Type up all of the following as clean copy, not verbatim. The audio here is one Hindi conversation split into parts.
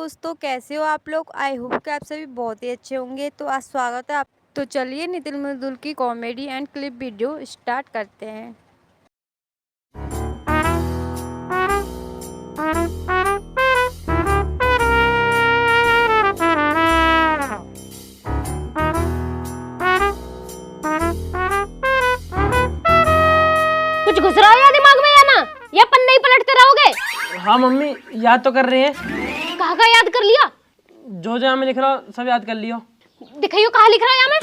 दोस्तों, कैसे हो आप लोग। आई होप कि आप सभी बहुत ही अच्छे होंगे। तो आज स्वागत है आप। तो चलिए नितिन मृदुल की comedy and clip video start करते हैं। कुछ घुस रहा है या दिमाग में या ना, या पन्ने ही पलटते रहोगे। हाँ मम्मी, याद तो कर रहे हैं। कहाँ का याद कर लिया? जो यहाँ में लिख रहा हूँ सब याद कर लियो। दिखाइयो कहाँ लिख रहा है यहाँ में।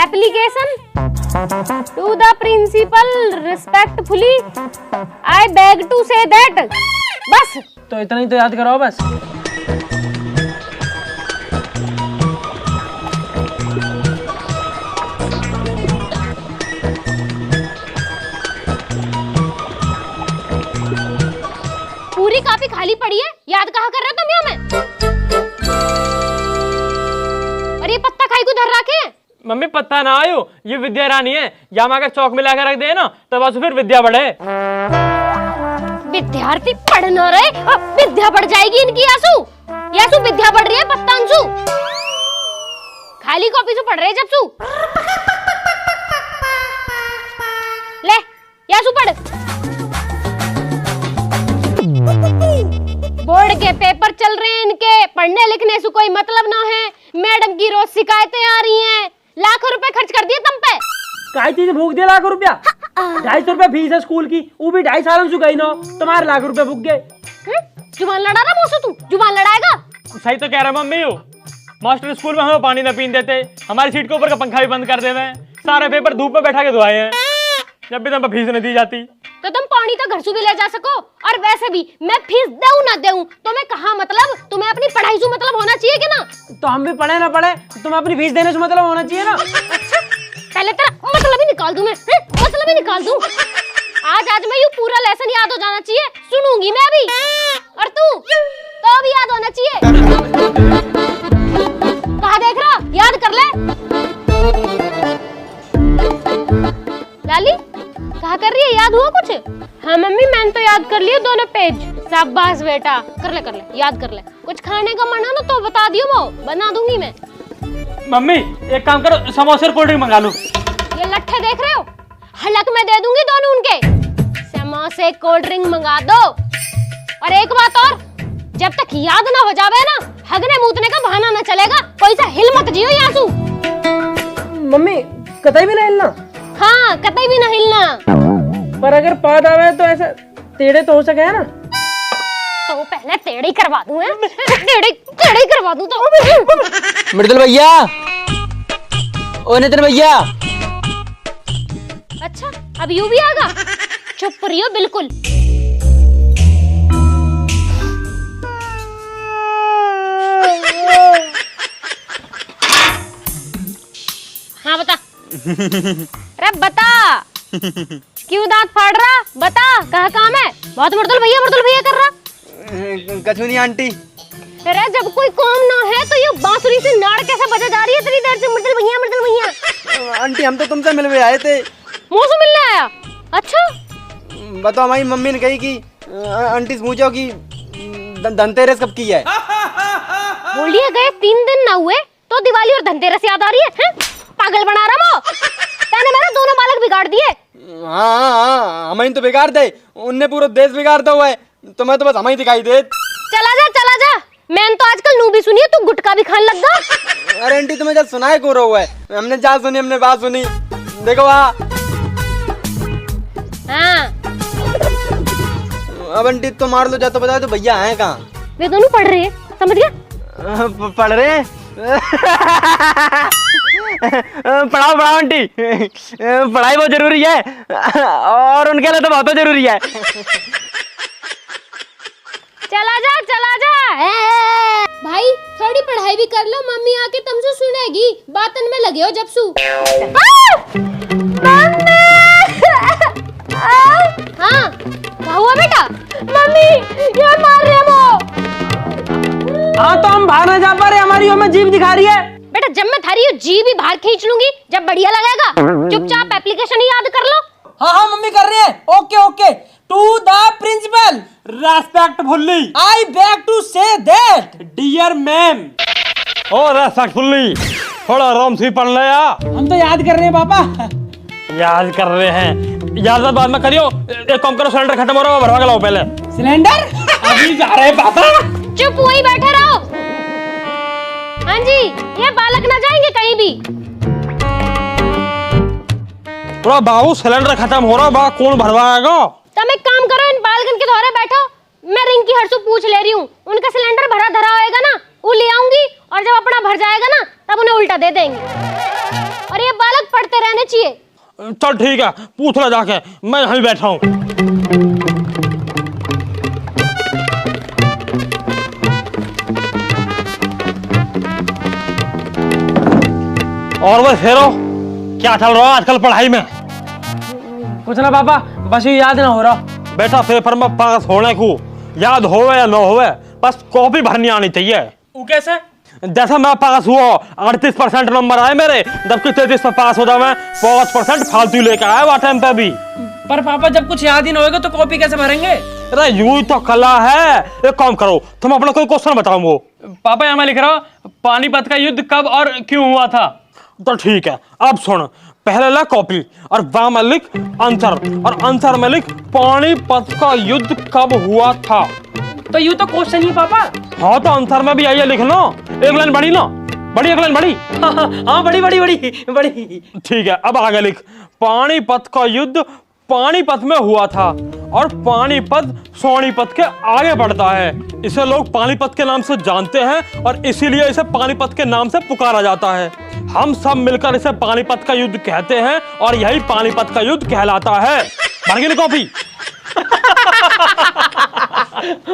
Application to the principal respectfully I beg to say that. बस तो इतना ही तो याद कराओ बस। पूरी कॉपी खाली पड़ी है, याद कहाँ कर रहे हो तुम यहाँ में? और ये पत्ता खाई को धर रखे हैं। मम्मी पत्ता ना आयो, ये विद्या रानी है। यहाँ में अगर चौक में लाकर रख दे ना तब आज फिर विद्या बढ़े। विद्यार्थी पढ़ न रहे, विद्या बढ़ जाएगी इनकी। यासु यासु विद्या बढ़ रही है, पत्ता अंशु खाली कॉपी से पढ़ रहे जब सु। ले यासु पढ़। बोर्ड के पेपर चल रहे हैं इनके, पढ़ने लिखने से कोई मतलब ना है। मैडम की रोज शिकायतें आ रही हैं। लाखों रुपए खर्च कर दिए तुम पे। काय चीज भूख दिया लाख रुपया। 250 रुपया फीस है स्कूल की, वो भी 2.5 साल में चुकाई ना। तुम्हारे लाख रुपए भूख गए। जुबान लड़ा रहा मौसू, तू जुबान लड़ाएगा। सही तो कह रहा मम्मी हो। मास्टर स्कूल में हमें पानी न पीने देते, हमारी सीट के ऊपर का पंखा भी बंद कर देवे, सारे पेपर धूप में बैठा के धुआए हैं। जब भी तुम फीस नहीं दी जाती तो तुम पानी तो घर से भी ले जा सको। और वैसे भी मैं फीस दूं ना दूं तुम्हें कहाँ मतलब, तुम्हें अपनी पढ़ाई से मतलब होना चाहिए कि ना। तो हम भी पढ़े ना पढ़े, तुम्हें अपनी फीस देने से मतलब होना चाहिए ना। पहले तेरा मतलब ही निकाल दूं मैं, मतलब ही निकाल दूं। आज मैं यूं पूरा लेसन याद हो जाना चाहिए, सुनूंगी मैं अभी। और तू तो भी याद होना चाहिए। कहाँ देख रहा, याद कर ले। लाली कहाँ कर रही है, याद हुआ कुछ? हाँ मम्मी, मैंने तो याद कर लिया दोनों पेज। शाबाश बेटा, कर ले याद कर ले। कुछ खाने का मन है ना तो बता दियो, वो बना दूंगी मैं। मम्मी एक काम करो, समोसे और कोल्ड ड्रिंक मंगा लो। ये लट्ठे देख रहे हो, हलक में दे दूंगी दोनों उनके। समोसे कोल्ड ड्रिंक मंगा दो। और एक बात और, जब तक याद ना हो जावे ना, हगने मूतने का बहाना ना चलेगा। कोई सा हिल मत जियो यासु। मम्मी कतई भी नहीं हिलना। हाँ कतई भी ना हिलना। पर अगर पाद आवे तो ऐसा टेढ़े तो हो सके है ना। तो पहले टेढ़े ही करवा दूं, टेढ़े ही करवा दूं तो। मृदुल भैया, ओ नितिन भैया। अच्छा अब यू भी आगा। चुप रहियो बिल्कुल। हाँ बता। अरे बता, क्यों दांत फाड़ रहा, बता कहाँ काम है। बहुत मृदुल भैया कर रहा। कछु नहीं आंटी। अरे जब कोई काम ना है तो ये बांसुरी से नाड़ कैसे बजा जा रही है तेरी देर से। मृदुल भैया। आंटी हम तो तुमसे मिलने आए थे। मुँह से मिलने आया? अच्छा बताओ, हमारी मम्मी ने कही कि आंटी से पूछो कि धनतेरस कब की है। बोलिए गए 3 दिन ना हुए तो दिवाली और धनतेरस याद आ रही है? पागल बना रहा वो। तैने मेरा दोनों बालक बिगाड़ दिए। हाँ हमें तो बिगाड़ दे, उनने पूरा देश बिगाड़ दो है। तुम्हें तो बस हमें दिखाई दे। चला जा। मैंने तो आजकल नू भी सुनी है, तू गुटखा भी खाने लग गया। अरे आंटी तुम्हें जब सुनाए को रहा है, हमने जा सुनी, हमने बात सुनी। देखो हाँ अब आंटी तो मार लो, जा तो बताओ तो भैया हैं कहाँ? वे दोनों पढ़ रहे हैं, समझ गया? पढ़ रहे हैं। पढ़ाओ आंटी, पढ़ाई बहुत जरूरी है और उनके लिए तो बहुत जरूरी है। चला जा भाई, थोड़ी पढ़ाई भी कर लो, मम्मी आके तुमसे सुनेगी। बातन में लगे हो जब सु। हाँ क्या हुआ बेटा? मम्मी ये मार रहे वो। हाँ तो हम बाहर न जा पा रहे, हमारी हमें जीभ दिखा रही है। बेटा जब मैं थारी जी भी बाहर खींच लूंगी जब बढ़िया लगेगा। चुपचाप एप्लीकेशन ही याद कर लो। हाँ हाँ मम्मी कर रही है। Okay okay, to the principal. Respectfully I beg to say that. Dear ma'am. ओ रेस्पेक्टफुली थोड़ा आराम से पढ़ ले यार। हम तो याद कर रहे हैं पापा। याद कर रहे हैं, याद बाद में करियो। एक काम करो, सिलेंडर खत्म हो रहा है, भरवा के लाओ पहले। सिलेंडर अभी जा रहे हैं पापा। चुप वहीं बैठे रहो। हाँ जी, ये बालक ना जाएंगे कहीं भी। थोड़ा बाबू सिलेंडर खत्म हो रहा है, कौन भरवाएगा? तुम एक काम करो, इन बालकन के द्वारा बैठो, मैं रिंकी हर्षु पूछ ले रही हूँ। उनका सिलेंडर भरा धरा होएगा ना, वो ले आऊंगी, और जब अपना भर जाएगा ना तब उन्हें उल्टा दे देंगे। और ये बालक पढ़ते रहने चाहिए। चल ठीक है, पूछ लो जाके, मैं यहीं बैठा हूँ। और वो फेरो क्या चल रहा है आजकल पढ़ाई में? कुछ ना पापा, बस ये याद ना हो रहा। बेटा पेपर में पास होने को याद होवे या न होवे, बस कॉपी भरनी आनी चाहिए। वो कैसे? जैसा मैं पास हुआ 38% नंबर आए मेरे, जबकि 33 पर पास हो जावे 5% फालतू लेके आए वो टाइम पे भी। पर पापा जब कुछ याद ही ना होगा तो कॉपी कैसे भरेंगे? अरे यूं ही तो कला है। एक काम करो, तुम अपना कोई क्वेश्चन बताओ। वो पापा यहाँ मैं लिख रहा हूँ, पानीपत का युद्ध कब और क्यों हुआ था। तो ठीक है, अब सुन, पहले ला कॉपी और वहां में लिख आंसर, और आंसर में लिख पानीपत का युद्ध कब हुआ था। तो यूं तो क्वेश्चन ही पापा। हाँ तो आंसर में भी आइए लिख लो। एक लाइन बड़ी ना, बड़ी एक लाइन बड़ी। हाँ बड़ी बड़ी बड़ी बड़ी। ठीक है, अब आगे लिख पानीपत का युद्ध पानीपत में हुआ था, और पानीपत सोनीपत के आगे बढ़ता है। इसे लोग पानीपत के नाम से जानते हैं और इसीलिए इसे पानीपत के नाम से पुकारा जाता है। हम सब मिलकर इसे पानीपत का युद्ध कहते हैं और यही पानीपत का युद्ध कहलाता है। भर गई कॉपी?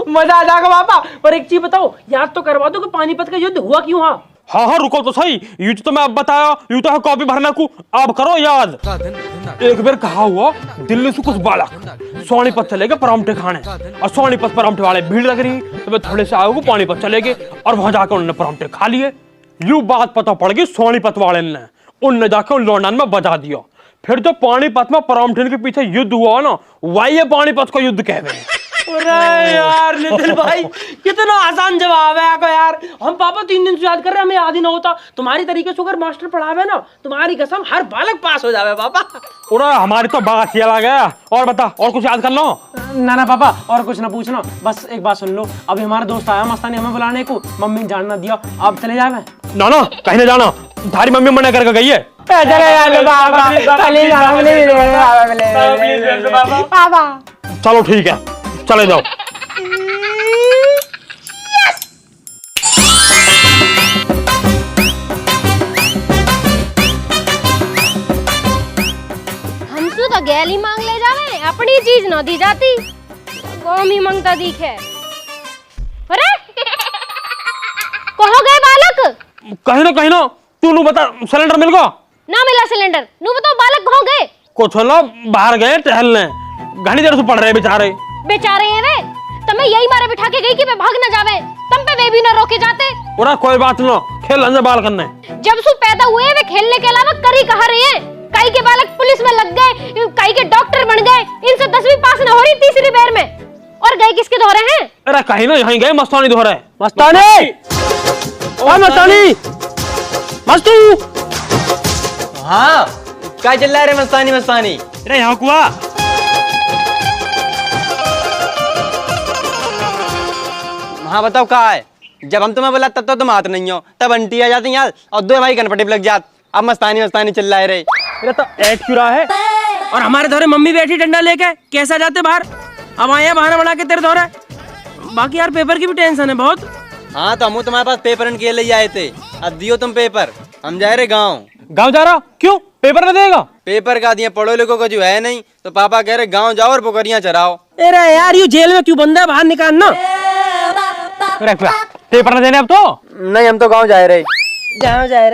मजा आ जाएगा पापा। पर एक चीज बताओ, याद तो करवा दो कि पानीपत का युद्ध हुआ क्यों? हाँ हाँ रुको तो सही, युद्ध तो मैं अब बताया, यूं तो है कॉपी भरने को, अब करो याद। एक बार कहा हुआ, दिल्ली से कुछ बालक सोनीपत चले गए परांठे खाने, और सोनीपत परांठे वाले भीड़ लग रही, तो वे थोड़े से आए वो पानीपत चले गए और वहां जाकर उन्होंने परांठे खा लिए। यूं बात पता पड़ गई सोनीपत वाले ने, उनने जाकर उन लौंडन में बजा दिया। फिर जो पानीपत में परांठे के पीछे युद्ध हुआ ना, वही पानीपत का युद्ध कह रहे हैं। अरे यार नितिन भाई, कितना आसान जवाब है आपका यार। हम पापा 3 दिन से याद कर रहे हैं, हमें याद ही ना होता। तुम्हारी तरीके से अगर मास्टर पढ़ावे ना, तुम्हारी कसम हर बालक पास हो जावे पापा। अरे हमारी तो बात ही अलग है। और बता, और कुछ याद कर लो। ना ना पापा, और कुछ ना पूछना, बस एक बात सुन लो। अभी हमारा दोस्त आया मस्तानी हमें बुलाने को, मम्मी ने जानना दिया, अब चले जावे। ना ना कहीं नहीं जाना, थारी मम्मी मना करके गई है। चलो ठीक है, चले जाओ। हमसू तो गैली मांग ले जावे, अपनी चीज न दी जाती, कौम ही मांगता दिखे। अरे कहो गए बालक? कहीं ना तू नु बता, सिलेंडर मिल गया? ना मिला सिलेंडर। नु बताओ बालक कहाँ गए? कुछ ना बाहर गए टहलने, घनी देर से पढ़ रहे बेचारे। बेचारे हैं वे, तमें यही मारे बिठा के गई कि वे भाग न जावे, तम पे वे भी न रोके जाते। उरा कोई बात ना, खेल अंदर बाल करने। जब सु पैदा हुए वे खेलने के अलावा करी कहा रहे हैं। कई के बालक पुलिस में लग गए, कई के डॉक्टर बन गए, इनसे 10वीं पास न हो रही तीसरी बार में। और गए किसके दौरे हैं? अरे कहीं ना यहीं गए मस्तानी दौरे। मस्तानी, ओ मस्तानी, मस्तू। हाँ क्या चल रहा है रे मस्तानी? मस्तानी अरे यहाँ कुआ। हाँ बताओ कहाँ है? जब हम तुम्हें बोला तब तो तुम आते नहीं हो, तब आंटी आ जाती यार और दो हमारी कनपटी लग जात। अब मस्तानी मस्तानी चिल्ला रहे। अरे तो ऐड क्यों रहा है? और हमारे दौरे मम्मी बैठी डंडा लेके, कैसा जाते बाहर? अब आए बहाना बना के तेरे दौरे। बाकी यार पेपर की भी टेंशन है बहुत। हाँ तो हम तुम्हारे पास पेपर के लिए आए थे, अब दियो तुम पेपर। हम जा रहे गाँव। गाँव जा रहा? क्यों, पेपर न देगा? पेपर का दिए, पढ़ो लिखो का जो है नहीं, तो पापा कह रहे गाँव जाओ और बकरियां चराओ। अरे यार यू जेल में क्यों बंद है, बाहर निकालना। पेपर न देने अब तो? नहीं हम तो गाँव जा रहे। गाँव जा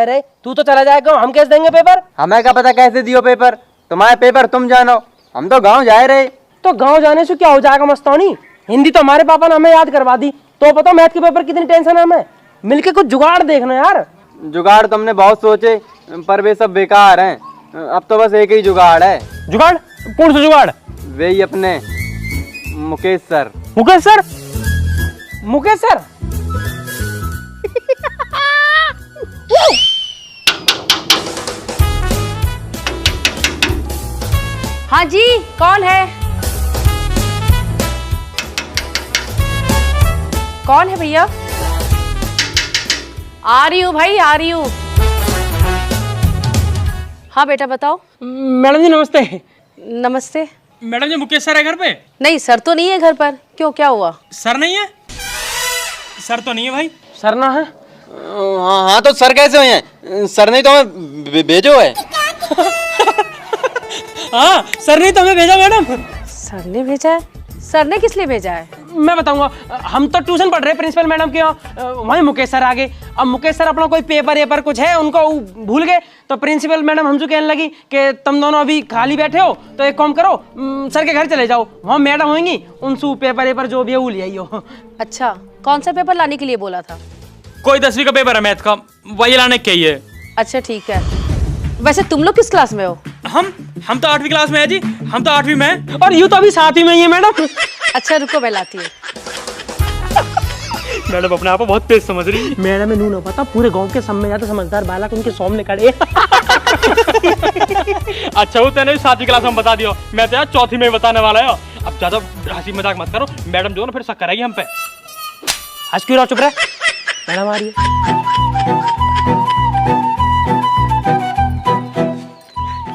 रहे, तू तो चला जाए गाँव, हम कैसे देंगे पेपर? हमें क्या पता कैसे दियो पेपर, तुम्हारे पेपर तुम जानो, हम तो गाँव जा रहे। तो गाँव जाने से क्या हो जाएगा मस्तानी? हिंदी तो हमारे पापा ने हमें याद करवा दी, तो बताओ मैथ के पेपर कितनी टेंशन है हमें। मिलके कुछ जुगाड़ देखना यार। जुगाड़ तुमने बहुत सोचे पर वे सब बेकार हैं। अब तो बस एक ही जुगाड़ है। जुगाड़? कौन सा जुगाड़? वे ही अपने Mukesh sir. Mukesh sir, Mukesh sir. हाँ जी, कौन है? कौन है भैया? आ रही हूँ भाई, आ रही हूँ। हाँ बेटा बताओ। मैडम जी नमस्ते। नमस्ते। मैडम जी मुकेश सर है घर पे? नहीं सर तो नहीं है घर पर। क्यों, क्या हुआ? सर नहीं है? सर तो नहीं है भाई। सर ना है? हाँ हाँ, तो सर कैसे हुए हैं? सर ने तो हमें भेजो है। हाँ, सर ने तो हमें भेजा मैडम। सर ने भेजा है? सर ने किस लिए भेजा है? मैं बताऊंगा। हम तो ट्यूशन पढ़ रहे प्रिंसिपल मैडम के यहाँ, वहीं मुकेश सर आ गए। अब मुकेश सर अपना कोई पेपर कुछ है उनको भूल गए, तो प्रिंसिपल मैडम हमसे कहने लगी कि तुम दोनों अभी खाली बैठे हो तो एक काम करो, सर के घर चले जाओ, वहाँ मैडम होंगी, उनसे पेपर जो भी है वो ले आइयो। अच्छा, कौन सा पेपर लाने के लिए बोला था? कोई 10वीं का पेपर है मैथ का, वही लाने के ही है। अच्छा ठीक है। वैसे तुम लोग किस क्लास में हो? हम तो 8वीं क्लास में है जी। हम तो 8वीं में है। और यूँ तो अभी 7वीं में ही है मैडम। अच्छा रुको, मैं लाती हूँ। मैडम अपने आप को बहुत तेज समझ रही। मैडम नू ना पता, पूरे गांव के सब में ज्यादा समझदार बालक उनके सामने खड़े। अच्छा वो तेने 7वीं क्लास में बता दियो, मैं तो यार 4थी में बताने वाला है। अब ज्यादा हंसी मजाक मत करो, मैडम जो ना फिर शक करेगी हम पे। हंस क्यों रहा, चुप रहे। मैडम आ रही है।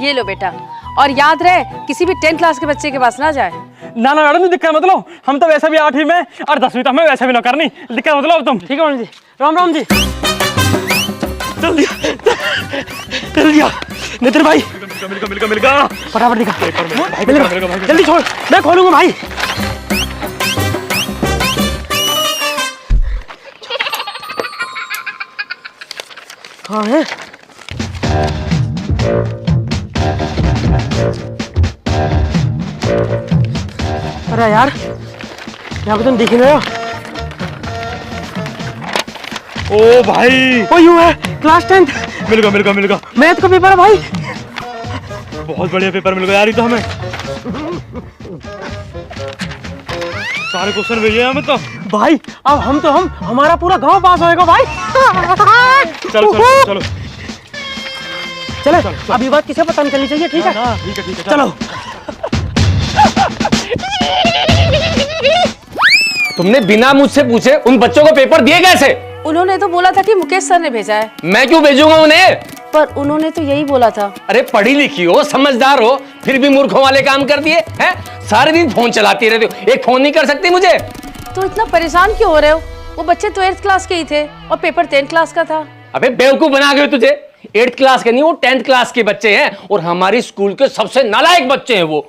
ये लो बेटा, और याद रहे किसी भी 10th क्लास के बच्चे के पास ना जाए। ना मैडम नहीं दिक्कत मतलब, हम तो वैसे भी 8वीं में और 10वीं तो हमें वैसे भी ना करनी, दिक्कत मतलब तुम। ठीक है मैडम जी, राम राम जी। चल दिया नितिन भाई मिल गया फटाफट दिखा। भाई जल्दी छोड़, मैं खोलूंगा भाई। कहाँ है? अरे यार, यहाँ पे तुम दिख ही नहीं रहे हो। ओ भाई, ओ यूं है, क्लास 10th। मिल गया मैथ का पेपर है भाई। बहुत बढ़िया पेपर मिल गया यार, ये तो हमें सारे क्वेश्चन भेजे हैं हमें तो। भाई अब हम हमारा पूरा गांव पास होएगा भाई। चलो चले, अब ये बात किसे पता नहीं चलनी चाहिए, ठीक है? ठीक है चलो। तुमने बिना मुझसे पूछे उन बच्चों को पेपर दिए कैसे? उन्होंने तो बोला था कि मुकेश सर ने भेजा है। मैं क्यों भेजूंगा उन्हें? पर उन्होंने तो यही बोला था। अरे पढ़ी लिखी हो, समझदार हो, फिर भी मूर्खों वाले काम कर दिए हैं। सारे दिन फोन चलाती रहती हो, एक फोन नहीं कर सकती मुझे? तो इतना परेशान क्यों हो रहे हो? वो बच्चे 12th क्लास के ही थे और पेपर 10th क्लास का था। अबे बेवकूफ बना गए तुझे। 8th क्लास के नहीं, वो 10th क्लास के बच्चे हैं और हमारी स्कूल के सबसे नालायक बच्चे हैं वो।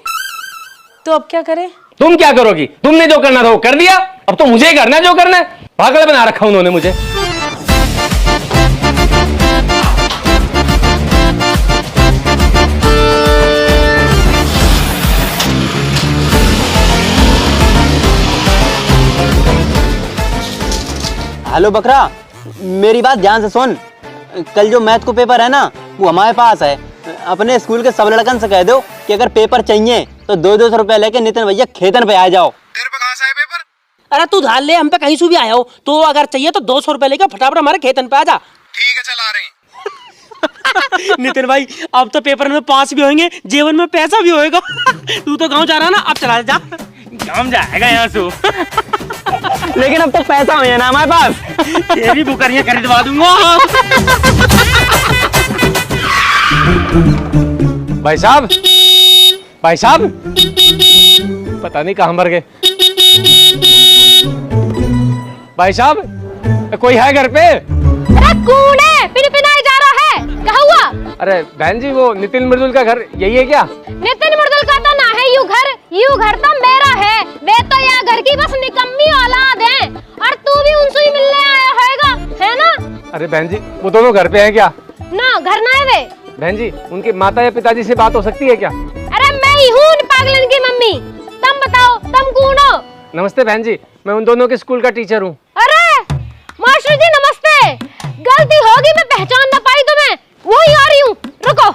तो अब क्या करें? तुम क्या करोगी? तुमने जो करना था वो कर दिया, अब तो मुझे करना है जो करना है। पागल बना रखा उन्होंने मुझे। हेलो बकरा, मेरी बात ध्यान से सुन। कल जो मैथ को पेपर है ना, वो हमारे पास है। अपने स्कूल के सब लड़कन से कह दो कि अगर पेपर चाहिए तो 200 रुपए लेके नितिन भैया खेतन पे आ जाओ। तेरे पे कहाँ से है पेपर? अरे तू धार ले, हम पे कहीं से भी आया हो तो अगर चाहिए तो 200 रुपए लेकर फटाफट हमारे खेतन पे आ जा। ठीक है, चल आ रहे हैं। नितिन भाई अब तो पेपर में पास भी होंगे, जीवन में पैसा भी होएगा। तू तो गांव जा रहा ना, अब चला जा। हम जाएगा यहाँ से। लेकिन अब तक पैसा है ना हमारे पास। तेरी बुकरियाँ खरीदवा दूंगा। भाई साहब, भाई साहब, पता नहीं कहाँ मर गए। भाई साहब, कोई है घर पे? अरे कौन है? पिनपिनाई जा रहा है, क्या हुआ? अरे बहन जी, वो नितिन मृदुल का घर यही है क्या? नितिन मृदुल का तो ना है यू घर तो मेरा है। वे तो यहाँ घर की बस निकम्मी औलाद है, और तू भी उनसे ही मिलने आया होगा, है ना? अरे बहन जी, वो दोनों घर पे हैं क्या? ना, घर ना है वे। बहन जी, उनके माता या पिताजी से बात हो सकती है क्या? अरे मैं ही हूँ पागलन की मम्मी। तुम बताओ, तुम कौन हो? नमस्ते बहन जी, मैं उन दोनों के स्कूल का टीचर हूँ। अरे मास्टर जी नमस्ते। गलती होगी, मैं पहचान ना पाई तुम्हें, वही आ रही हूँ, रुको।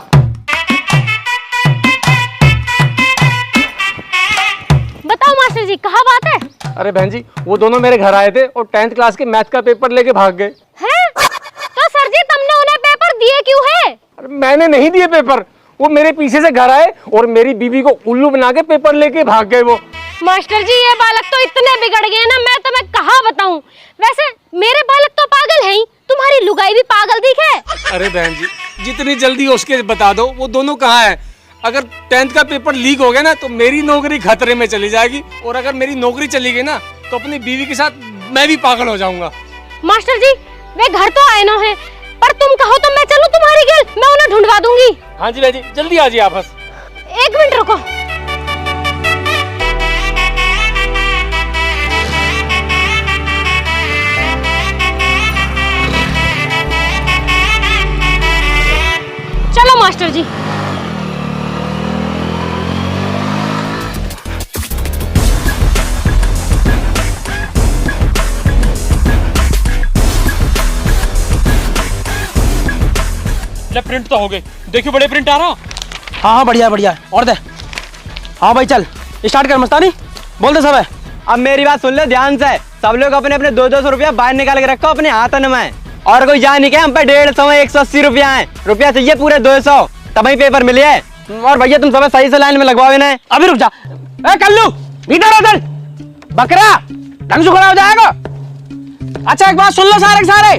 मास्टर जी कहाँ बात है? अरे बहन जी, वो दोनों मेरे घर आए थे और 10th क्लास के मैथ का पेपर लेके भाग गए। हैं? तो सर जी तुमने उन्हें पेपर दिए क्यों है? अरे मैंने नहीं दिए पेपर, वो मेरे पीछे से घर आए और मेरी बीबी को उल्लू बना के पेपर लेके भाग गए वो। मास्टर जी ये बालक तो इतने बिगड़ गए ना, मैं तुम्हें कहाँ बताऊं। वैसे मेरे बालक तो पागल हैं ही, तुम्हारी लुगाई भी पागल दिखे। अरे बहन जी, जितनी जल्दी हो उसके बता दो, वो दोनों कहाँ है? अगर 10th का पेपर लीक हो गया ना तो मेरी नौकरी खतरे में चली जाएगी, और अगर मेरी नौकरी चली गई ना तो अपनी बीवी के साथ मैं भी पागल हो जाऊंगा। मास्टर जी वे घर तो आए ना है, पर तुम कहो तो मैं चलूं तुम्हारी गेल, मैं उन्हें ढूंढवा दूंगी। हाँ जी बहन जी, जल्दी आ जाइए आप बस। 1 मिनट रुको। चलो मास्टर जी। ले प्रिंट तो हो गए, देखियो बड़े प्रिंट आ रहा। हाँ हाँ बढ़िया बढ़िया, और दे। हाँ भाई चल स्टार्ट कर मस्तानी, बोल दे सब है। अब मेरी बात सुन ले ध्यान से, सब लोग अपने अपने 200 रुपया बाहर निकाल के रखो अपने हाथन में, और कोई जान नहीं के हम पे 150 180 रुपया है, रुपया चाहिए पूरे 200 तभी पेपर मिले है। और भैया तुम सब सही से लाइन में लगवाओ इन्हें। अभी रुक जा, ए कल्लू भीतर आ चल, बकरा ढंग से खड़ा हो जाएगा। अच्छा एक बात सुन लो सारे के सारे,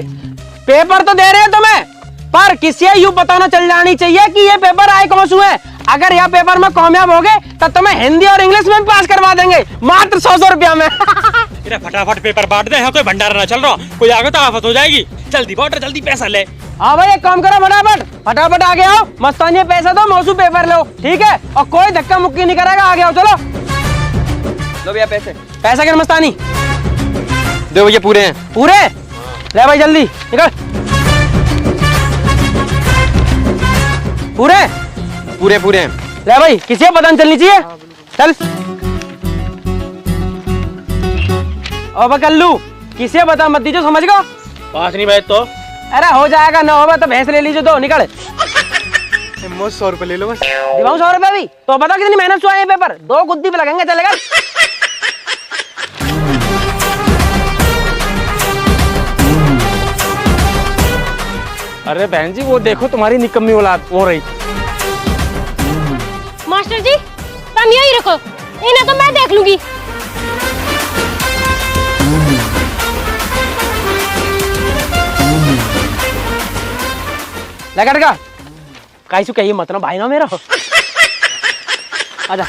पेपर तो दे रहे हैं तुम्हें, पर किसी यूं बताना चल जानी चाहिए कि ये पेपर आए कौन से हैं। अगर यह पेपर में कामयाब हो गए तो तुम्हें हिंदी और इंग्लिश में पास करवा देंगे, मात्र 100 रुपया में। फटाफट पेपर बांट दे, यहाँ कोई भंडारा ना चल रहा, कोई आगे तो आफत हो जाएगी। जल्दी बांट, जल्दी पैसा ले। हाँ भाई एक काम करो, फटाफट फटाफट आगे आओ, मस्तानी पैसा दो, मौसू पेपर लो, ठीक है? और कोई धक्का मुक्की नहीं करेगा, आगे आओ चलो। लो भैया पैसे। पैसा क्या मस्तानी? दो भैया पूरे हैं। पूरे? ले भाई जल्दी निकल। पूरे? पूरे पूरे हैं। ले भाई किसी को पता नहीं चलनी चाहिए, चल। अब कल्लू किसी को बता मत दीजिए, समझ गो? पास नहीं बैठ तो अरे हो जाएगा, ना होगा तो भैंस ले लीजिए, दो निकल। 100 रुपए ले लो बस। दिवाऊं 100 रुपए भी तो बता कितनी मेहनत से आए पेपर, 2 गुद्दी पे लगेंगे, चलेगा? अरे बहन जी वो देखो तुम्हारी निकम्मी औलाद हो रही। मास्टर जी तुम यही रखो, इन्हें तो मैं देख लूंगी। लगा टका काईसु कहिए मत ना भाई ना मेरा। आजा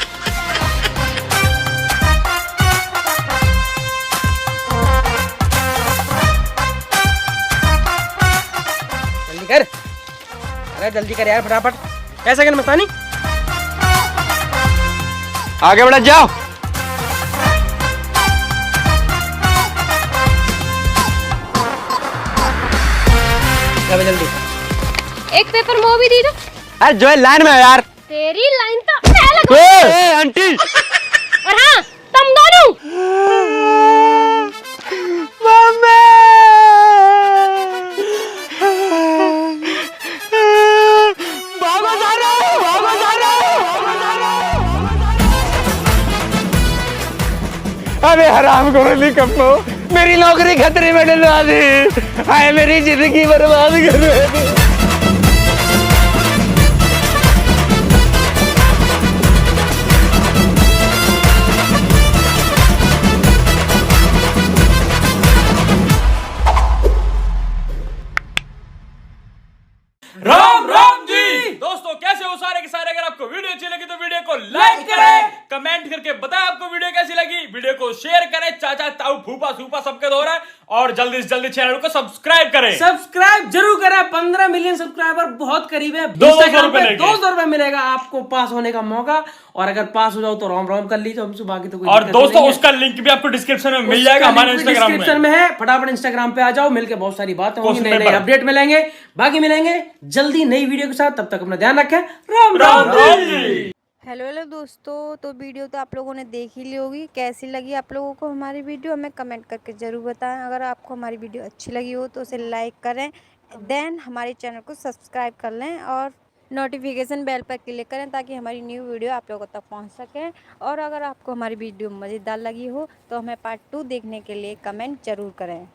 जल्दी कर, अरे जल्दी कर यार फटाफट। ऐसा कर मस्तानी, आगे बढ़ जाओ। जल्दी। एक पेपर वो भी दी दो। अरे जो है लाइन में है यार। तेरी लाइन तो मैं लगूं। ए आंटी। और हाँ तुम दोनों अरे हराम करो निकम्मो, मेरी नौकरी खतरे में डलवा दी, हाय मेरी जिंदगी बर्बाद कर रहे। राम राम जी दोस्तों, कैसे हो सारे के सारे। अगर आपको वीडियो अच्छी लगी तो वीडियो को लाइक करें, कमेंट करके बताएं आपको वीडियो कैसी लगी, वीडियो को शेयर करें, चाचा ताऊ फूफा सूफा सबके दो रहा है, और जल्दी से जल्दी चैनल को सब्सक्राइब करें। सब्सक्राइब जरूर करें, 15 मिलियन सब्सक्राइबर बहुत करीब है। 200 रुपए 200 रुपए मिलेगा आपको पास होने का मौका, और अगर पास हो जाओ तो रोम रोम कर लीजिए हमसे, बाकी तो कोई और दिक्कत दोस्तों नहीं है। उसका लिंक भी आपको डिस्क्रिप्शन में मिल जाएगा, हमारे इंस्टाग्राम डिस्क्रिप्शन में है, फटाफट इंस्टाग्राम पे आ जाओ, मिलके बहुत सारी बातें होंगी, उसमें नए नए बड़ा। अपडेट मिलेंगे, बाकी मिलेंगे जल्दी नई वीडियो के साथ। तब तक अपना ध्यान रखें। राम राम जी। हेलो दोस्तों, तो वीडियो तो आप लोगों ने देख ही ली होगी। कैसी लगी आप लोगों को हमारी वीडियो, हमें कमेंट करके ज़रूर बताएं। अगर आपको हमारी वीडियो अच्छी लगी हो तो उसे लाइक करें, देन हमारे चैनल को सब्सक्राइब कर लें और नोटिफिकेशन बेल पर क्लिक करें ताकि हमारी न्यू वीडियो आप लोगों तक पहुंच सके। और अगर आपको हमारी वीडियो मज़ेदार लगी हो तो हमें पार्ट 2 देखने के लिए कमेंट ज़रूर करें।